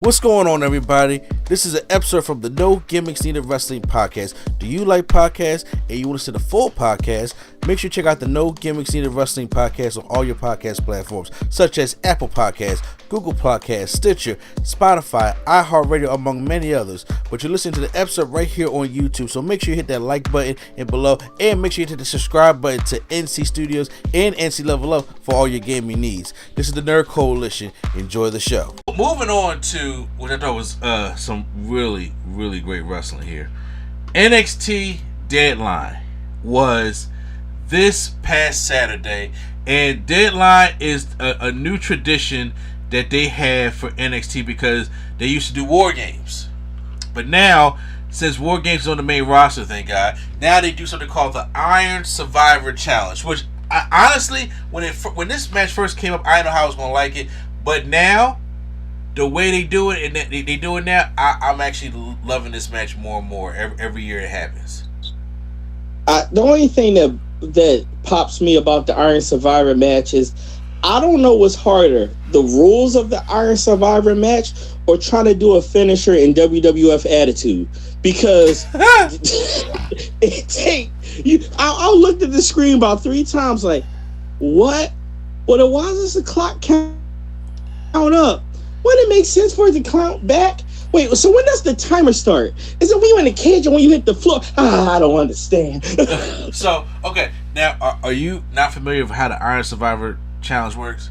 What's going on, everybody? This is an episode from the No Gimmicks Needed Wrestling podcast. Do you like podcasts and you want to see the full podcast? Make sure you check out the No Gimmicks Needed Wrestling podcast on all your podcast platforms, such as Apple Podcasts, Google Podcasts, Stitcher, Spotify, iHeartRadio, among many others. But you're listening to the episode right here on YouTube, so make sure you hit that like button and below, and make sure you hit the subscribe button to NC Studios and NC Level Up for all your gaming needs. This is the Nerd Coalition. Enjoy the show. Moving on to what I thought was some really great wrestling here. NXT Deadline was this past Saturday, and Deadline is a new tradition that they have for NXT because they used to do War Games. But now, since War Games is on the main roster, thank God, now they do something called the Iron Survivor Challenge, which honestly, when this match first came up, I didn't know how I was going to like it, but now, the way they do it, and they do it now, I'm actually loving this match more and more every year it happens. The only thing that pops me about the Iron Survivor match is I don't know what's harder, the rules of the Iron Survivor match or trying to do a finisher in WWF Attitude. Because I looked at the screen about 3 times like, what? Well, why is this a clock count up? Wouldn't it make sense for it to count back? Wait, so when does the timer start? Is it when you're in the cage or when you hit the floor? I don't understand. So, okay, now, are you not familiar with how the Iron Survivor Challenge works?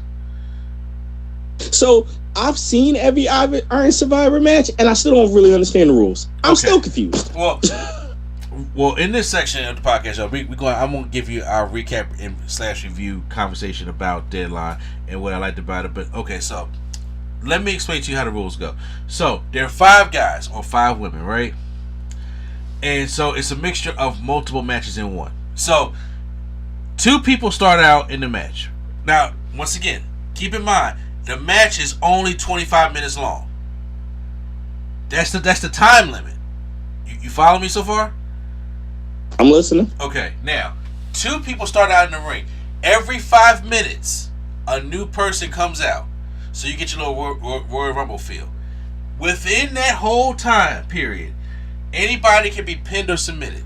So, I've seen every Iron Survivor match, and I still don't really understand the rules. I'm still confused. Well, in this section of the podcast, I'm going to give you our recap and / review conversation about Deadline and what I liked about it. But, okay, so let me explain to you how the rules go. So, there are 5 guys or 5 women, right? And so, it's a mixture of multiple matches in one. So, 2 people start out in the match. Now, once again, keep in mind, the match is only 25 minutes long. That's the time limit. You follow me so far? I'm listening. Okay, now, 2 people start out in the ring. Every 5 minutes, a new person comes out. So you get your little Royal Rumble feel. Within that whole time period, anybody can be pinned or submitted.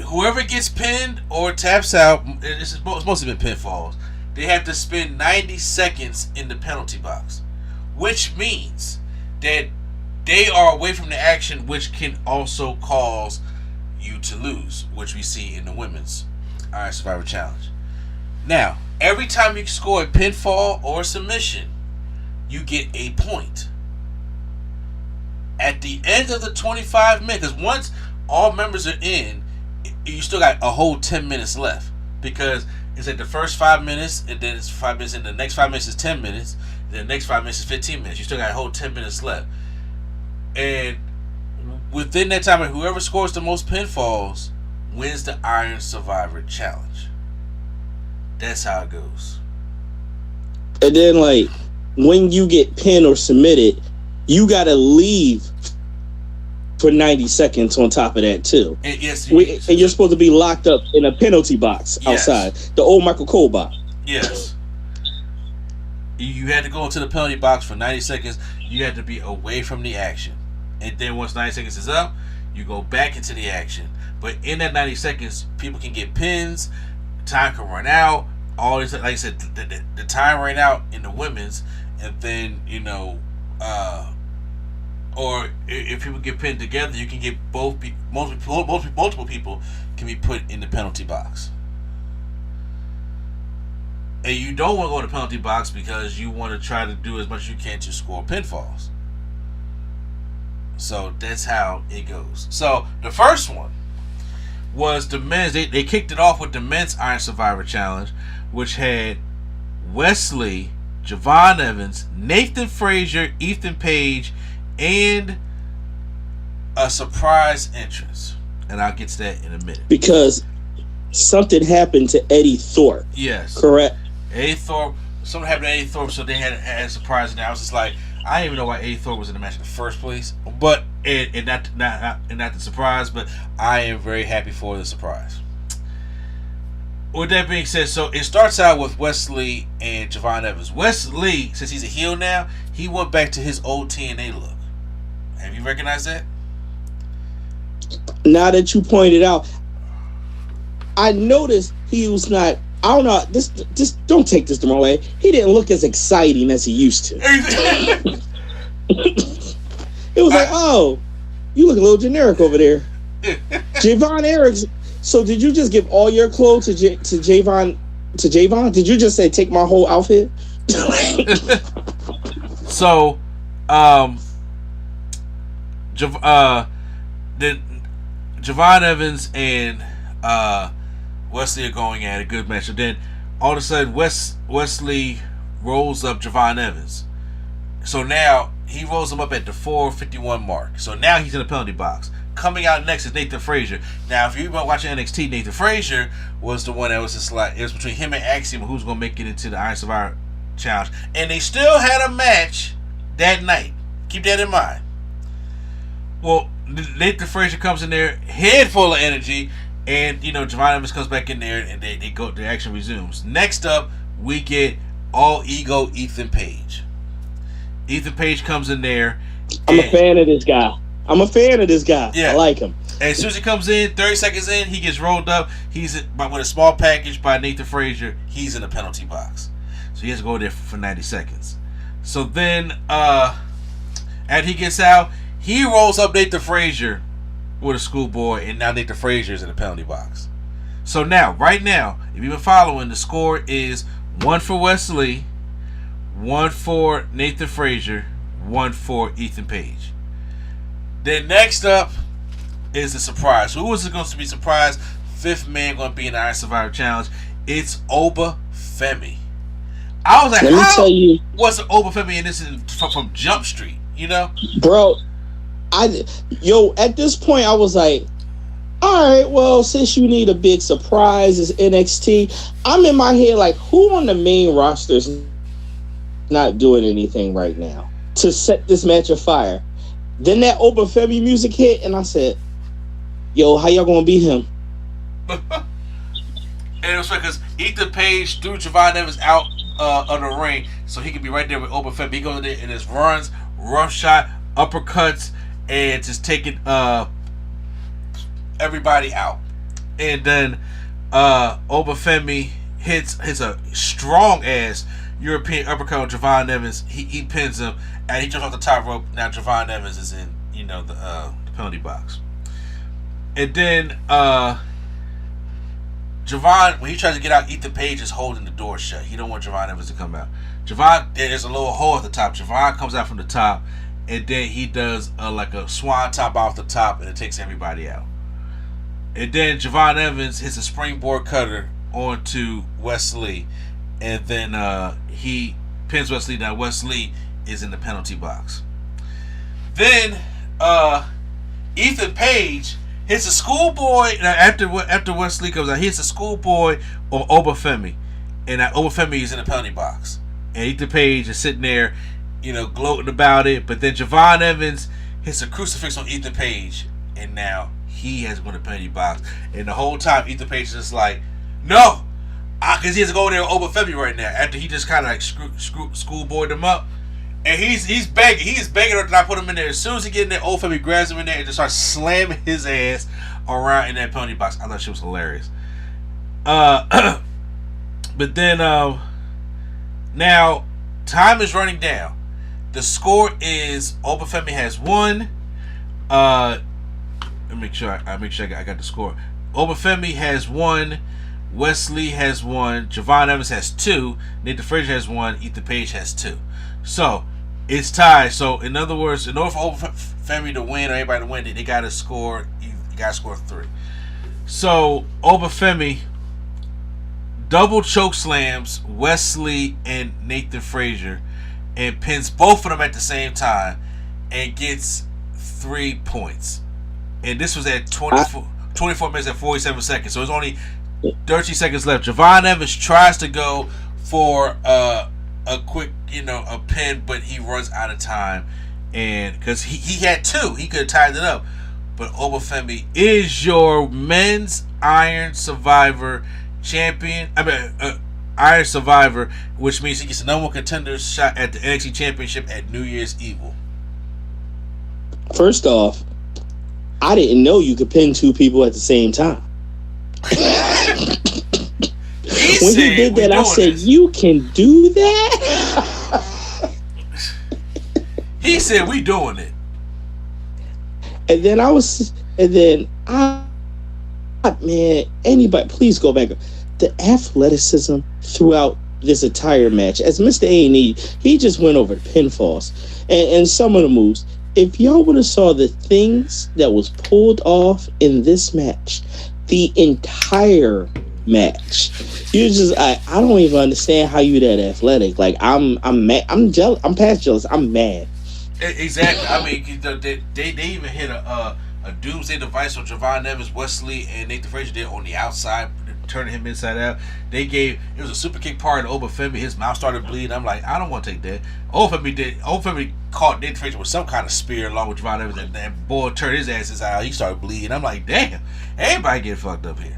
Whoever gets pinned or taps out, it's mostly been pinfalls, they have to spend 90 seconds in the penalty box. Which means that they are away from the action, which can also cause you to lose, which we see in the women's Iron Survivor Challenge. Now, every time you score a pinfall or submission, you get a point. At the end of the 25 minutes, because once all members are in, you still got a whole 10 minutes left. Because it's like the first 5 minutes, and then it's 5 minutes, and the next 5 minutes is 10 minutes, then the next 5 minutes is 15 minutes. You still got a whole 10 minutes left. And within that time, whoever scores the most pinfalls wins the Iron Survivor Challenge. That's how it goes. And then, like, when you get pinned or submitted, you gotta leave for 90 seconds on top of that, too. And yes, and you're supposed to be locked up in a penalty box outside. The old Michael Cole box. Yes. You had to go into the penalty box for 90 seconds. You had to be away from the action. And then once 90 seconds is up, you go back into the action. But in that 90 seconds, people can get pins, time can run out, all this, like I said, the time ran out in the women's, and then, or if people get pinned together, you can get multiple people can be put in the penalty box. And you don't want to go to the penalty box because you want to try to do as much as you can to score pinfalls. So that's how it goes. So the first one was the men's. They kicked it off with the men's Iron Survivor Challenge, which had Wesley, Javon Evans, Nathan Frazier, Ethan Page, and a surprise entrance. And I'll get to that in a minute. Because something happened to Eddie Thorpe. Yes. Correct. Eddie Thorpe. Something happened to Eddie Thorpe, so they had a surprise. And I was just like, I didn't even know why Eddie Thorpe was in the match in the first place. But and not the surprise, but I am very happy for the surprise. with that being said, so it starts out with Wesley and Javon Evans. Wesley, since he's a heel now, he went back to his old TNA look. Have you recognized that? Now that you pointed out, I noticed he was not. I don't know. This don't take this the wrong way. He didn't look as exciting as he used to. It was like, oh, you look a little generic over there, Javon Eriks. So did you just give all your clothes to Javon? To Javon? Did you just say take my whole outfit? So, then Javon Evans and Wesley are going at a good match. And then all of a sudden, Wesley rolls up Javon Evans. So now he rolls him up at the 4:51 mark. So now he's in the penalty box. Coming out next is Nathan Frazier. Now, if you've been watching NXT, Nathan Frazier was the one that was just like, it was between him and Axiom who's going to make it into the Iron Survivor Challenge. And they still had a match that night. Keep that in mind. Well, Nathan Frazier comes in there, head full of energy, and Javon Evans comes back in there, and they go. The action resumes. Next up, we get all ego Ethan Page. Ethan Page comes in there. I'm a fan of this guy. Yeah. I like him. And as soon as he comes in, 30 seconds in, he gets rolled up. He's with a small package by Nathan Frazier. He's in the penalty box, so he has to go there for 90 seconds. So then, after he gets out, he rolls up Nathan Frazier with a schoolboy, and now Nathan Frazier is in the penalty box. So now, right now, if you've been following, the score is 1 for Wesley, 1 for Nathan Frazier, 1 for Ethan Page. Then next up is the surprise. Who is it going to be surprised? Fifth man going to be in the Iron Survivor Challenge. It's Oba Femi. I was like, let me tell you, what's Oba Femi? And this is from Jump Street, bro. At this point, I was like, all right, well, since you need a big surprise as NXT, I'm in my head like, who on the main roster is not doing anything right now to set this match afire? Then that Oba Femi music hit, and I said, yo, how y'all gonna beat him? And it was because Ethan Page threw Javon Evans out of the ring so he could be right there with Oba Femi. He goes in there and just runs, rough shot, uppercuts, and just taking everybody out. And then Oba Femi hits a strong ass European uppercut on Javon Evans. He pins him, and he jumps off the top rope. Now Javon Evans is in the penalty box. And then Javon, when he tries to get out, Ethan Page is holding the door shut. He don't want Javon Evans to come out. There's a little hole at the top. Javon comes out from the top, and then he does like a swan top off the top, and it takes everybody out. And then Javon Evans hits a springboard cutter onto Wesley, and then he pins Wesley. Now Wesley is in the penalty box. Then Ethan Page hits a schoolboy. After Wesley comes out, he hits a schoolboy on Oba Femi, and Oba Femi is in the penalty box. And Ethan Page is sitting there, gloating about it. But then Javon Evans hits a crucifix on Ethan Page, and now he has to go to the penalty box. And the whole time, Ethan Page is just like, no, because he has to go in there with Oba Femi right now. After he just kind of like schoolboyed him up, and he's begging. He is begging her to not put him in there. As soon as he gets in there, Oba Femi grabs him in there and just starts slamming his ass around in that penalty box. I thought she was hilarious. But then now time is running down. The score is Oba Femi has 1. Let me make sure I got the score. Oba Femi has 1. Wesley has 1. Javon Evans has 2. Nathan Frazier has 1. Ethan Page has 2. So it's tied. So in other words, in order for Oba Femi to win or anybody to win, they got to score. You got to score 3. So Oba Femi double choke slams Wesley and Nathan Frazier and pins both of them at the same time and gets 3 points. And this was at 24 minutes and 47 seconds. So it's only 30 seconds left. Javon Evans tries to go for a quick, a pin, but he runs out of time. And because he had 2, he could have tied it up. But Oba Femi is your men's Iron Survivor champion. Iron Survivor, which means he gets the number one contender shot at the NXT Championship at New Year's Evil. First off, I didn't know you could pin two people at the same time. When he did that, I said, "You can do that." He said, "We doing it." And then man, anybody, please go back. The athleticism throughout this entire match, as Mr. A&E, he just went over pinfalls and some of the moves. If y'all would have saw the things that was pulled off in this match, the entire match, you just I don't even understand how you that athletic. Like I'm mad. I'm jealous. I'm past jealous. I'm mad. Exactly. I mean, they even hit a doomsday device on Javon Evans, Wesley, and Nathan Frazier did on the outside, turning him inside out. It was a super kick part of Obafemi. His mouth started bleeding. I'm like, I don't want to take that. Obafemi caught Nathan Frazier with some kind of spear along with Javon Evans, and that boy turned his ass inside out. He started bleeding. I'm like, damn, everybody getting fucked up here.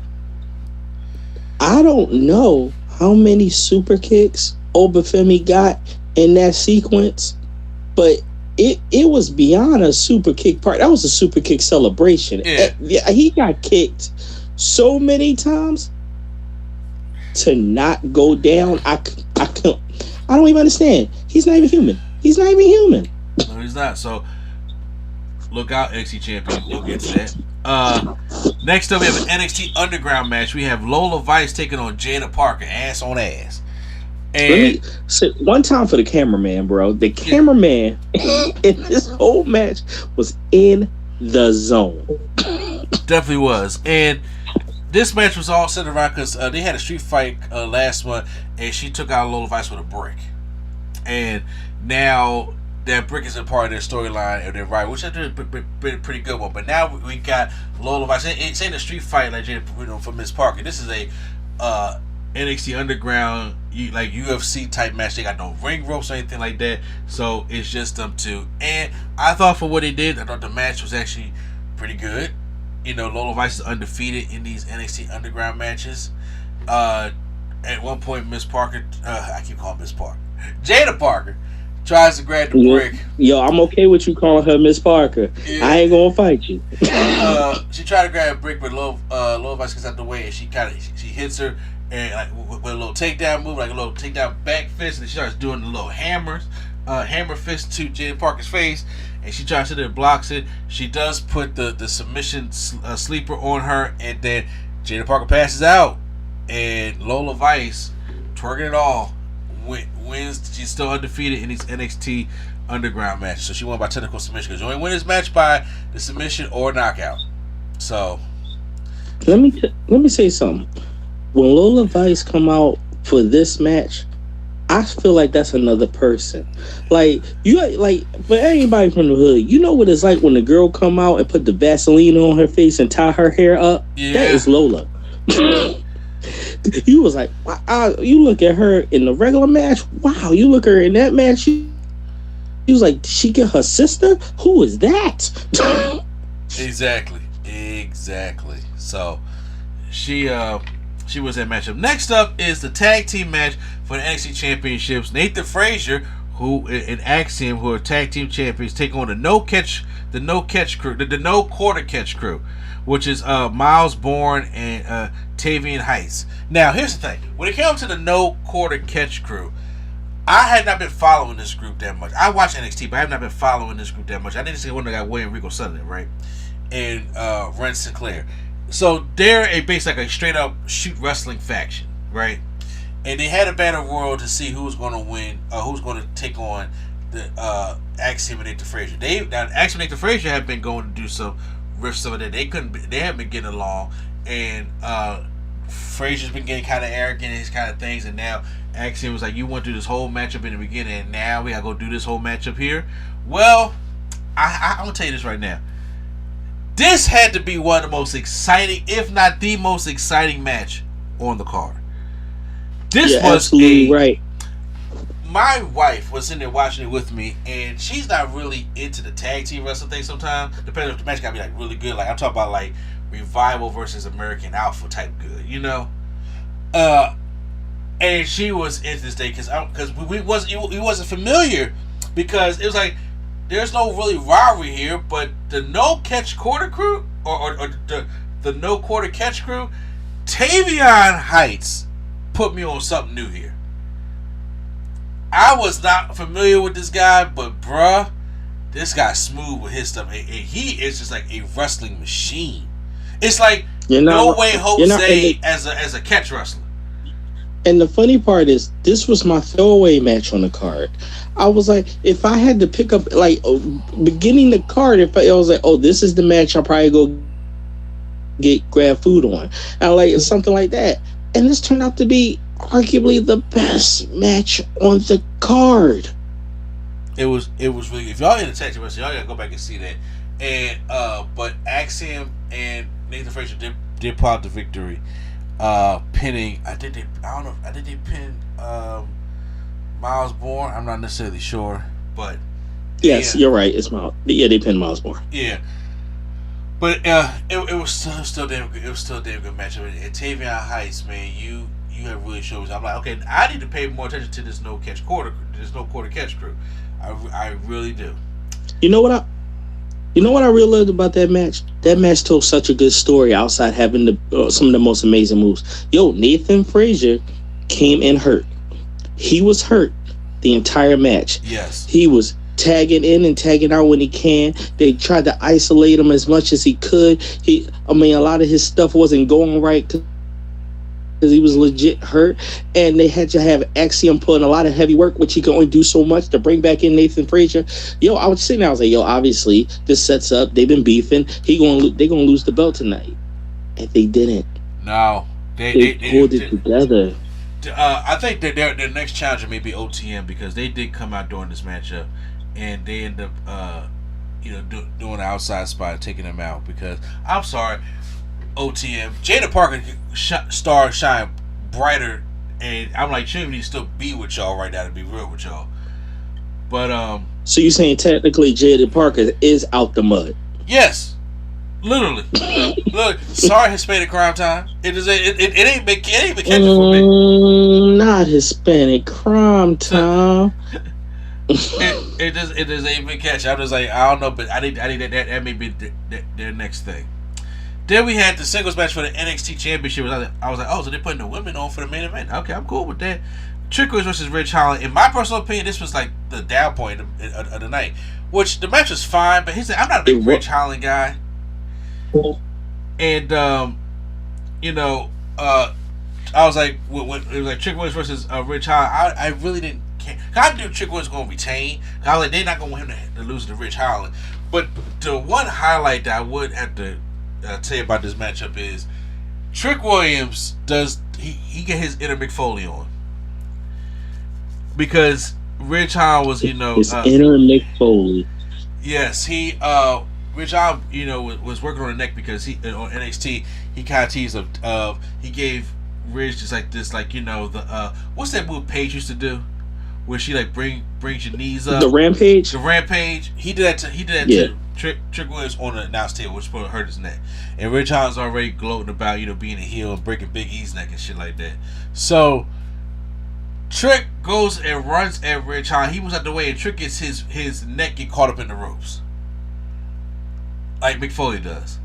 I don't know how many super kicks Obafemi got in that sequence, but it was beyond a super kick part. That was a super kick celebration. Yeah. He got kicked so many times to not go down. I don't even understand. He's not even human. No, he's not. So look out, NXT champion. We'll get to that. Next up, we have an NXT Underground match. We have Lola Vice taking on Jada Parker, ass on ass. And let me say one time for the cameraman, bro. The cameraman in this whole match was in the zone. Definitely was. And this match was all centered around because they had a street fight last month, and she took out Lola Vice with a brick. And now that brick is a part of their storyline and their right, which I did a pretty good one. But now we got Lola Vice. It's ain't a street fight like for Miss Parker. This is a NXT Underground, like UFC type match. They got no ring ropes or anything like that, so it's just them two. And I thought for what they did, I thought the match was actually pretty good. You know, Lola Vice is undefeated in these NXT Underground matches. At one point, Miss Parker, I keep calling Miss Parker, Jada Parker, tries to grab the brick. Yo, I'm okay with you calling her Miss Parker. Yeah. I ain't gonna fight you. She tried to grab a brick, but Lola Vice gets out the way, and she hits her. And like with a little takedown move, like a little takedown back fist, and she starts doing the little hammer fist to Jada Parker's face, and she tries to sit there and blocks it. She does put the submission sleeper on her, and then Jada Parker passes out, and Lola Vice, twerking it all, wins. She's still undefeated in these NXT Underground matches, so she won by technical submission because you only win this match by the submission or knockout. So let me say something. When Lola Vice come out for this match, I feel like that's another person. Like for anybody from the hood, you know what it's like when the girl come out and put the Vaseline on her face and tie her hair up. Yeah. That is Lola. You was like, wow. You look at her in the regular match. Wow. You look at her in that match. You was like, did she get her sister? Who is that? Exactly. So she was that matchup. Next up is the tag team match for the NXT Championships. Nathan Frazier, who and Axiom, who are tag team champions, take on the no quarter catch crew, which is Miles Bourne and Tavian Heights. Now, here's the thing: when it comes to the no quarter catch crew, I had not been following this group that much. I watch NXT, but I have not been following this group that much. I didn't see one that got William Regal Sutherland, right, and Ren Sinclair. So they're basically like a straight up shoot wrestling faction, right? And they had a battle royal to see who's going to win, who's going to take on the Axiom and Nathan Frazier. Axiom and Nathan Frazier have been going to do some riffs over there. They haven't been getting along, and Frazier's been getting kind of arrogant in his kind of things, and now Axiom was like, "You went through this whole matchup in the beginning, and now we gotta go do this whole matchup here." Well, I'm gonna tell you this right now. This had to be one of the most exciting, if not the most exciting match on the card. This was absolutely right. My wife was sitting there watching it with me, and she's not really into the tag team wrestling thing sometimes. Depending if the match gotta be like really good. Like I'm talking about like Revival versus American Alpha type good, you know? And she was in this day because we wasn't familiar because it was like there's no really rivalry here, but the no catch quarter crew or the no quarter catch crew, Tavion Heights put me on something new here. I was not familiar with this guy, but bruh, this guy's smooth with his stuff, and he is just like a wrestling machine. It's like No Way Jose as a catch wrestler. And the funny part is, this was my throwaway match on the card. I was like, if I had to pick up, like, beginning the card, if I was like, oh, this is the match I'll probably go grab food on. And like, something like that. And this turned out to be arguably the best match on the card. It was really, if y'all in the Texas wrestling, y'all gotta go back and see that. And but Axiom and Nathan Frazier did pull out the victory. Pinning, I think they pinned Miles Bourne. I'm not necessarily sure, but yes, you're right. It's Miles. Yeah, they pinned Miles Bourne. Yeah, but it was still damn good. It was still a damn good matchup. And Tavion Heights, man, you have really showed me. I'm like, okay, I need to pay more attention to this no quarter catch crew. I really do. You know what I realized about that match? That match told such a good story outside having some of the most amazing moves. Yo, Nathan Frazier came in hurt. He was hurt the entire match. Yes. He was tagging in and tagging out when he can. They tried to isolate him as much as he could. A lot of his stuff wasn't going right because he was legit hurt, and they had to have Axiom put in a lot of heavy work, which he can only do so much to bring back in Nathan Frazier. Yo, I was sitting there, I was like, yo, obviously this sets up. They've been beefing. They gonna lose the belt tonight, and they didn't. No, they pulled it together. I think that their next challenger may be OTM because they did come out during this matchup, and they end up, doing an outside spot, taking them out because I'm sorry. OTM, Jada Parker star shine brighter, and I'm like, she need to still be with y'all right now to be real with y'all. But so you're saying technically Jada Parker is out the mud? Yes, literally. Look, sorry, Hispanic crime time. It ain't been catching for me. Not Hispanic crime time. it just ain't been catching. I'm just like, I don't know, but I need that may be their next thing. Then we had the singles match for the NXT Championship. I was like, oh, so they're putting the women on for the main event. Okay, I'm cool with that. Trick Williams versus Ridge Holland. In my personal opinion, this was like the down point of the night. Which the match was fine, but I'm not a big Ridge Holland guy. And I was like, when it was like Trick Williams versus Ridge Holland, I really didn't care. I knew Trick Williams was going to retain. I was like, they're not going to want him to lose to Ridge Holland. But the one highlight that I would have to tell you about this matchup is Trick Williams he get his inner Mick Foley on because Ridge Holland was his inner Mick Foley. Yes, Ridge Holland was working on the neck because he on NXT he kind of teased of he gave Ridge just like this the what's that move Paige used to do where she like brings your knees up, the rampage. He did that to Trick Williams on the announce table, which probably hurt his neck. And Ridge Holland's already gloating about being a heel and breaking Big E's neck and shit like that. So Trick goes and runs at Ridge Holland. He was out the way, and Trick gets his neck get caught up in the ropes, like Mick Foley does.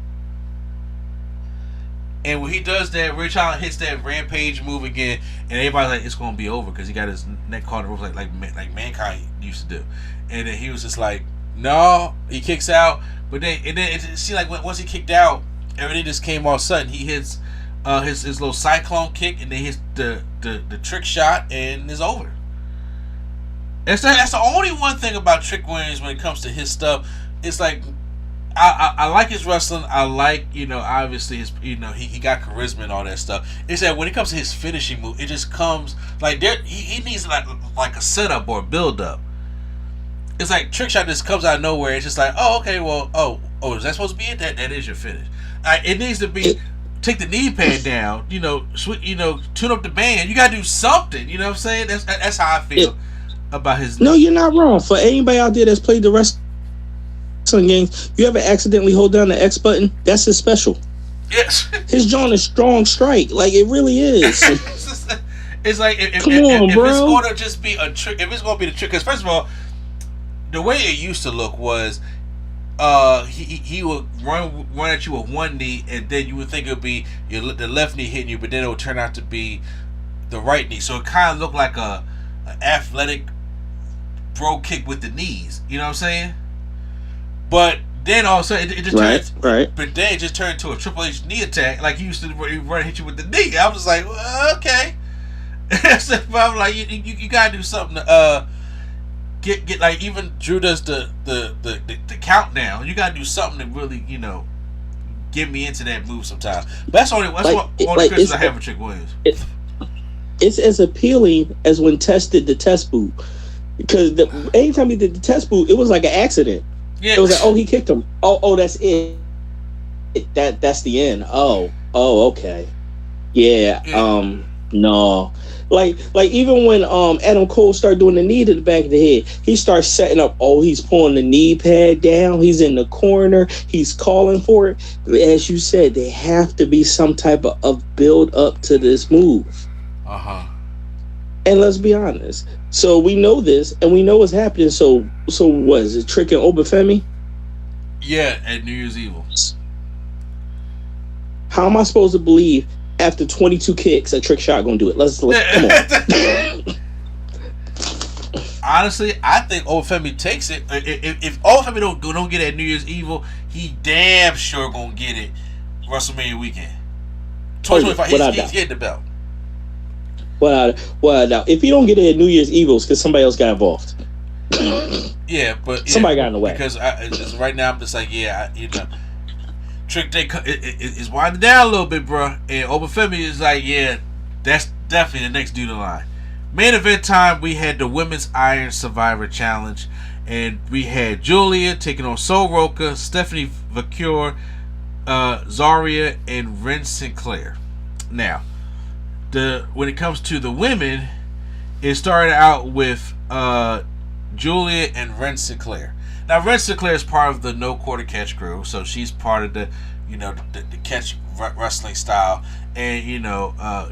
And when he does that, Ridge Holland hits that rampage move again, and everybody's like, it's gonna be over because he got his neck caught in the ropes like Mankind used to do. And then he was just like, no, he kicks out, but then it seemed like once he kicked out, everything just came all of a sudden. He hits his little cyclone kick, and then hits the trick shot, and it's over. That's the only one thing about Trick Williams when it comes to his stuff. It's like I like his wrestling. I like obviously his he got charisma and all that stuff. It's that when it comes to his finishing move, it just comes like he needs like a setup or a build up. It's like trick shot just comes out of nowhere. It's just like, oh, okay, well, is that supposed to be it? That is your finish. It needs to be take the knee pad down. Tune up the band. You gotta do something. You know what I'm saying? That's how I feel about his. No, you're not wrong. For anybody out there that's played the wrestling games, you ever accidentally hold down the X button? That's his special. Yes. His joint is strong strike. Like, it really is. It's like if Come on, if bro. it's going to just be a trick, if it's going to be the trick, because first of all, the way it used to look was, he would run at you with one knee, and then you would think it would be the left knee hitting you, but then it would turn out to be the right knee. So it kind of looked like a athletic bro kick with the knees. You know what I'm saying? But then all of a sudden it just turned, but then it just turned to a Triple H knee attack, like he used to run and hit you with the knee. I was like, well, okay. So I'm like, you gotta do something to get like, even Drew does the countdown. You gotta do something to really, get me into that move sometimes. But that's only criticism I have for Trick Williams. It's as appealing as when Test did the test boot, because anytime he did the test boot, it was like an accident. Yeah. It was like, oh, he kicked him. Oh, that's it. That's the end. Oh, okay. Yeah. No. Like even when Adam Cole started doing the knee to the back of the head, he starts setting up. Oh, he's pulling the knee pad down. He's in the corner. He's calling for it. As you said, there have to be some type of build up to this move. And let's be honest. So we know this, and we know what's happening. So what is it? Trick and Obafemi? Yeah, at New Year's Evil. How am I supposed to believe after 22 kicks a Trick Shot gonna do it? Let's come on. Honestly, I think Obafemi takes it. If Obafemi don't get it at New Year's Evil, he damn sure gonna get it WrestleMania weekend. 2025. He's getting the belt. Well, now if you don't get it at New Year's Evil, it's because somebody else got involved. Yeah, but somebody got in the way. Because right now I'm just like, Trick Day is winding down a little bit, bro. And Obafemi is like, yeah, that's definitely the next dude in line. Main event time, we had the Women's Iron Survivor Challenge, and we had Julia taking on Sol Roca, Stephanie Vacure, Zarya, and Ren Sinclair. Now, when it comes to the women, it started out with Julia and Ren Sinclair. Now, Ren Sinclair is part of the No Quarter Catch crew, so she's part of the catch wrestling style. And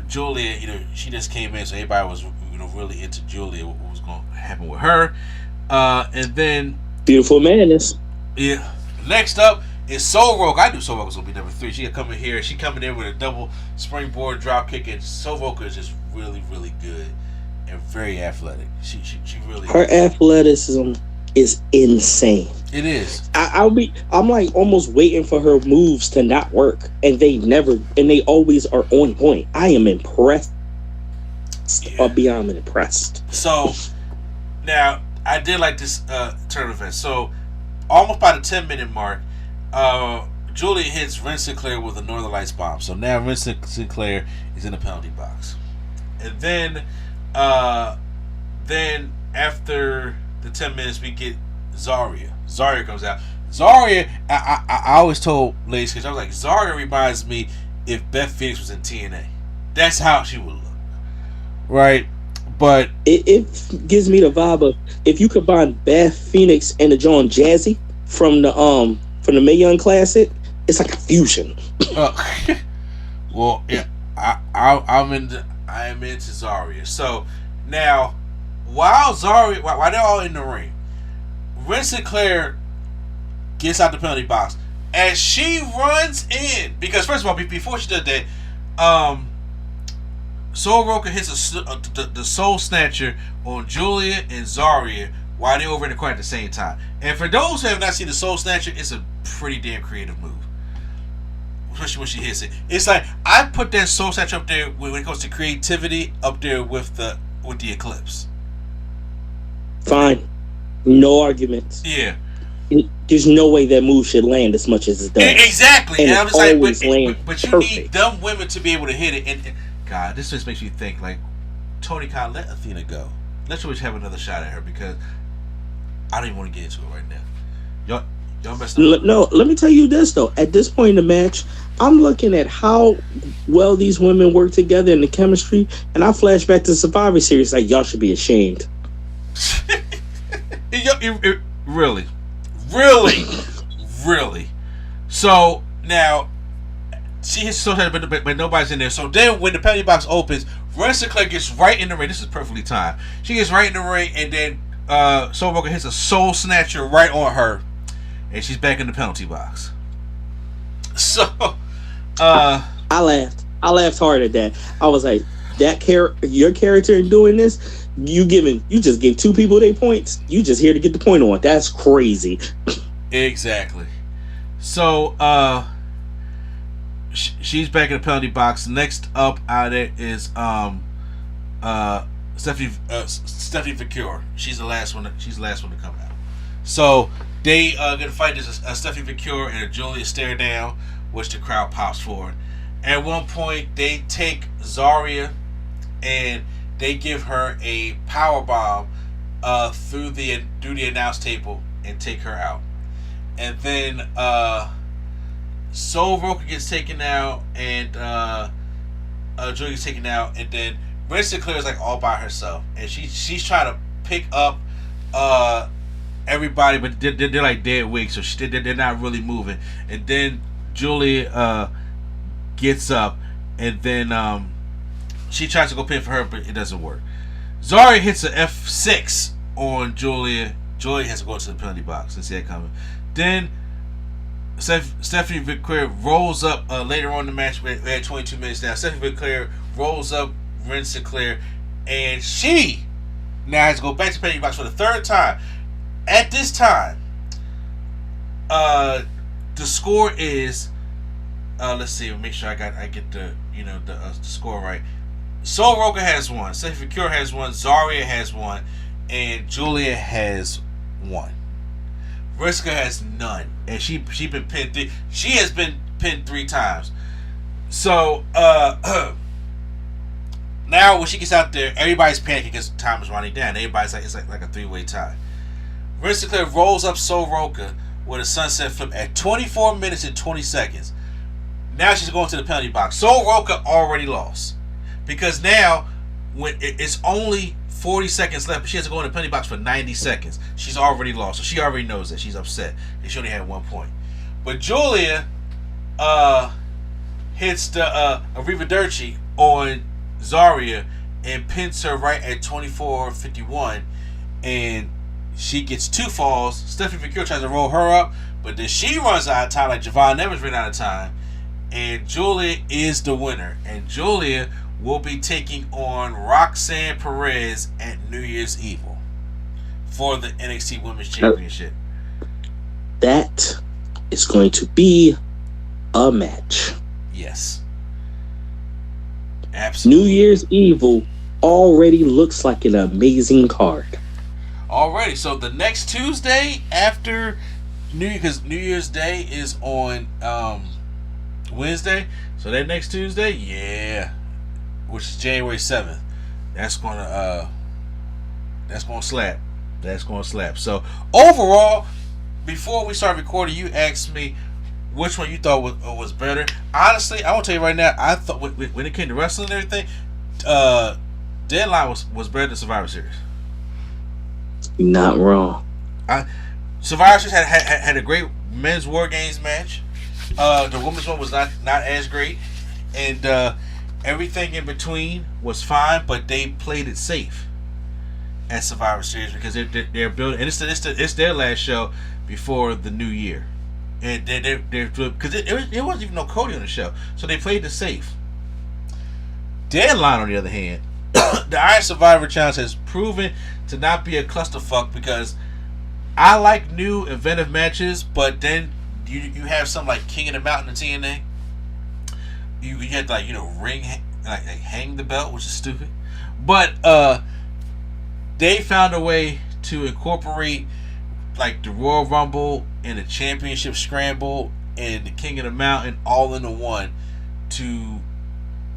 Julia, she just came in, so everybody was really into Julia. What was going to happen with her? And then Beautiful Madness. Yeah. Next up is Sol Roca. I knew Sol Roca was gonna be number 3. She coming here. She coming in with a double springboard drop kick, and Sol Roca is just really, really good and very athletic. She really. Her athleticism is insane. It is. I'm like almost waiting for her moves to not work, and they always are on point. I am impressed. Or beyond impressed. So now I did like this turn event. So almost by the 10-minute mark, Julia hits Ren Sinclair with a Northern Lights bomb. So now Ren Sinclair is in the penalty box. And then after the 10 minutes, we get Zarya. Zarya comes out. Zarya, I always told ladies, because I was like, Zarya reminds me if Beth Phoenix was in TNA. That's how she would look. Right? But it gives me the vibe of if you combine Beth Phoenix and the John Jazzy from the Mae Young Classic, it's like a fusion. Well, yeah, I am into Zarya. So now, while they're all in the ring, Ren Sinclair gets out the penalty box as she runs in, because first of all, before she does that, Sol Roca hits the Soul Snatcher on Julia and Zarya while they're over in the corner at the same time. And for those who have not seen the Soul Snatcher, it's a pretty damn creative move, especially when she hits it. It's like I put that Soul Snatcher up there when it comes to creativity, up there with the Eclipse. Fine, no arguments. Yeah. There's no way that move should land as much as it does. Exactly. And I'm just like, but you perfect. need dumb women to be able to hit it. And God, this just makes me think, like, Tony Khan, let Athena go. Let's always have another shot at her, because I don't even want to get into it right now. Y'all messed up. No, let me tell you this, though. At this point in the match, I'm looking at how well these women work together in the chemistry, and I flash back to Survivor Series like, y'all should be ashamed. Really. So, now, she hits the soul head, but nobody's in there. So then when the penalty box opens, Ren Sinclair gets right in the ring. This is perfectly timed. She gets right in the ring, and then Soul Broker hits a soul snatcher right on her, and she's back in the penalty box. So, I laughed. I laughed hard at that. I was like, your character in doing this, you just gave two people their points. You just here to get the point on. That's crazy. Exactly. So, she's back in the penalty box. Next up out of it is Stephanie Vicure. She's the last one. She's the last one to come out. So they gonna fight this Stephanie Vicure and a Julia Stare Down, which the crowd pops for. At one point, they take Zarya and they give her a power bomb through the announce table and take her out. And then Soul Broker gets taken out and Julia gets taken out, and then Ren Sinclair is like all by herself, and she's trying to pick up everybody, but they're like dead weight, so they're not really moving. And then Julia gets up, and then she tries to go pin for her, but it doesn't work. Zarya hits an F6 on Julia. Julia has to go to the penalty box and see that coming. Then Stephanie Victoire rolls up later on in the match. We had 22 minutes now. Stephanie Victoire rolls up Ren Sinclair, and she now has to go back to the penalty box for the third time. At this time, the score is let's see, make sure I get the score right. Soul Broker has one, Stephanie Vicure has one, Zarya has one, and Julia has one. Vriska has none, and she been pinned three. She has been pinned 3 times. So now when she gets out there, everybody's panicking because time is running down. Everybody's like, it's like a 3-way tie. Ren Sinclair rolls up Soul Broker with a sunset flip at 24 minutes and 20 seconds. Now she's going to the penalty box. Soul Broker already lost because now when it's only 40 seconds left, but she has to go in the penalty box for 90 seconds. She's already lost, so she already knows that. She's upset, and she only had 1 point. But Julia hits the Arrivederci on Zarya and pins her right at 24:51, and she gets 2 falls. Stephanie Vicure tries to roll her up, but then she runs out of time like Javon Evans ran out of time, and Julia is the winner. And Julia will be taking on Roxanne Perez at New Year's Evil for the NXT Women's Championship. That is going to be a match. Yes. Absolutely. New Year's Evil already looks like an amazing card. Already. So the next Tuesday after because New Year's Day is on Wednesday. So that next Tuesday, yeah, which is January 7th. That's gonna slap. That's gonna slap. So overall, before we start recording, you asked me which one you thought was better. Honestly, I want to tell you right now, I thought when it came to wrestling and everything, Deadline was better than Survivor Series. Not wrong. Survivor Series had a great men's War Games match. The women's one was not as great, and everything in between was fine, but they played it safe at Survivor Series because they're building, and it's their last show before the new year, and they're because it wasn't even no Cody on the show, so they played it safe. Deadline, on the other hand, the Iron Survivor Challenge has proven to not be a clusterfuck because I like new inventive matches, but then you have something like King of the Mountain in TNA. You had to ring like hang the belt, which is stupid. But they found a way to incorporate like the Royal Rumble and the Championship Scramble and the King of the Mountain all into one to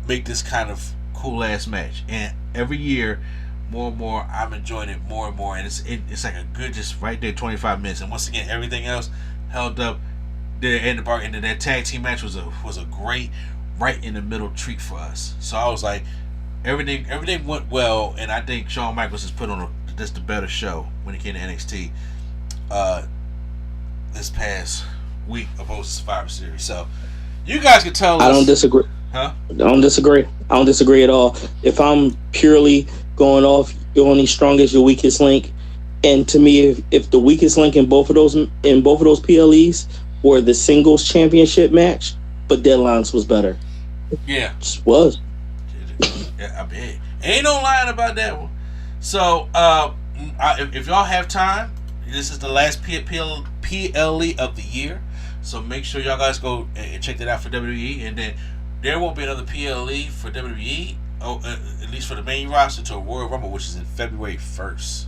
make this kind of cool ass match. And every year, more and more, I'm enjoying it more and more. And it's like a good, just right there, 25 minutes. And once again, everything else held up. And that tag team match was a great right in the middle treat for us. So I was like, everything went well, and I think Shawn Michaels has put on just a better show when it came to NXT this past week opposed to Survivor Series. So You guys can tell us. I don't disagree. Huh? I don't disagree at all. If I'm purely going off, you're only strong as your weakest link. And to me, if the weakest link in both of those PLEs were the singles championship match, but Deadlines was better. Yeah, just was. Yeah, I mean, ain't no lying about that one. So, if y'all have time, this is the last PLE of the year. So make sure y'all guys go and check that out for WWE, and then there won't be another PLE for WWE, at least for the main roster, until Royal Rumble, which is in February 1st.